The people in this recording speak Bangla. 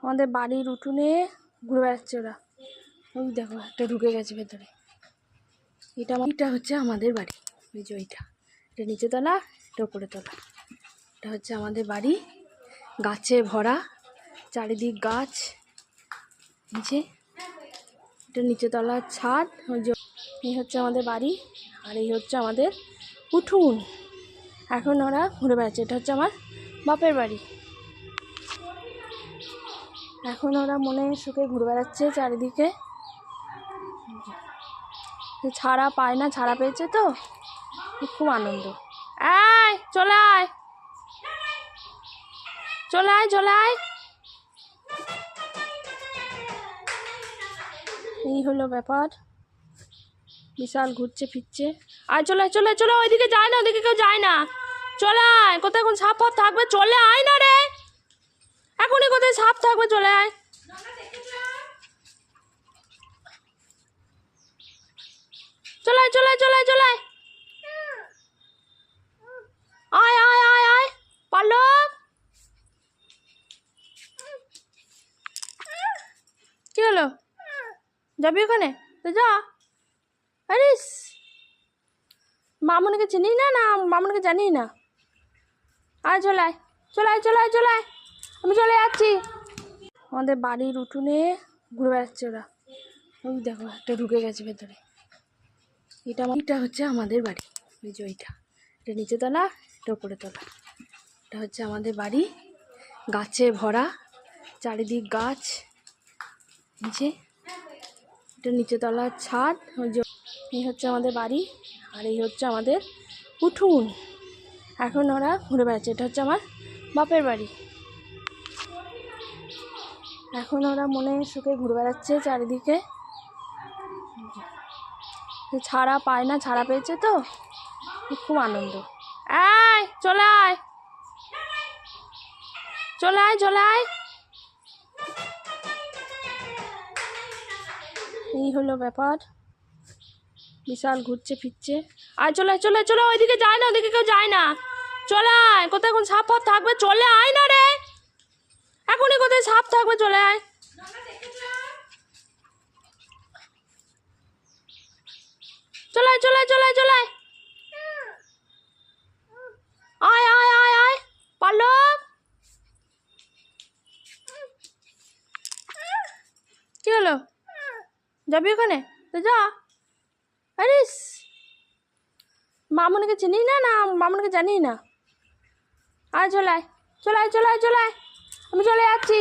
আমাদের বাড়ির উঠোনে ঘুরে বেড়াচ্ছে ওরা। ওই দেখো একটা ঢুকে গেছে ভেতরে। এটা হচ্ছে আমাদের বাড়ি। ওই যে এটা নিচে তলা, এটা উপরে তলা। এটা হচ্ছে আমাদের বাড়ি, গাছে ভরা, চারিদিক গাছ। নিচে এটা নিচে তলার ছাদ। ওই যে এই হচ্ছে আমাদের বাড়ি, আর এই হচ্ছে আমাদের উঠোন। এখন ওরা ঘুরে বেড়াচ্ছে। এটা হচ্ছে আমার বাপের বাড়ি। এখন ওরা মনে সুখে ঘুরে বেড়াচ্ছে চারিদিকে। ছাড়া পায় না, ছাড়া পেয়েছে তো খুব আনন্দ। আয় চলে আয়, চলে আয়, চলে আয়। এই হলো ব্যাপার, বিশাল ঘুরছে ফিরছে। আয় চলে আয়, চলে চলে, ওইদিকে যায় না, ওইদিকে কেউ যায় না। চলে আয়, কোথায় কোন সাপ ফাপ থাকবে, চলে আয় না রে, এখনই কোথায় সাপ থাকবে, চলে আয়। চলে আয়, চলে আয়, চলে আয়, চলে আয়, আয় আয় আয় আয় পালক। কি হলো, যাবি ওখানে? তো যা। আরে মামুনিকে চিনি না, না মামুনিকে জানি না। আয় চলে আয়, চলে আয়, চলে আয়, চলে আয়, আমি চলে যাচ্ছি। আমাদের বাড়ির উঠোনে ঘুরে বেড়াচ্ছে ওরা। ওই দেখো একটা ঢুকে গেছে ভেতরে। এটা হচ্ছে আমাদের বাড়ি। ওই যে এটা নিচে তলা, এটা উপরে তলা। এটা হচ্ছে আমাদের বাড়ি, গাছে ভরা, চারিদিক গাছ। নিচে এটা নিচে তলার ছাদ। ওই যে এই হচ্ছে আমাদের বাড়ি, আর এই হচ্ছে আমাদের উঠোন। এখন ওরা ঘুরে বেড়াচ্ছে। এটা হচ্ছে আমার বাপের বাড়ি। এখন ওরা মনে সুখে ঘুরে বেড়াচ্ছে চারিদিকে। ছাড়া পায় না, ছাড়া পেয়েছে তো খুব আনন্দ। আয় চলে আয়, চলে আয়, চলে আয়। এই হলো ব্যাপার, বিশাল ঘুরছে ফিরছে। আয় চলে আয়, চলে চলে, ওইদিকে যায় না, ওইদিকে কেউ যায় না। চলে আয়, কোথায় কোন সাপ ফাপ থাকবে, চলে আয় না রে, এখনই কোথায় সাপ থাকবে, চলে আয়। চলে আয়, চলে আয়, চলে আয়, চলে আয়, আয় আয় আয় আয় পালক। কি হলো, যাবি ওখানে? তো যা। আরে মামুনিকে চিনি না, না মামুনিকে জানি না। আয় চলে আয়, চলে আয়, চলে আয়, চলে আয়, আমি চলে যাচ্ছি।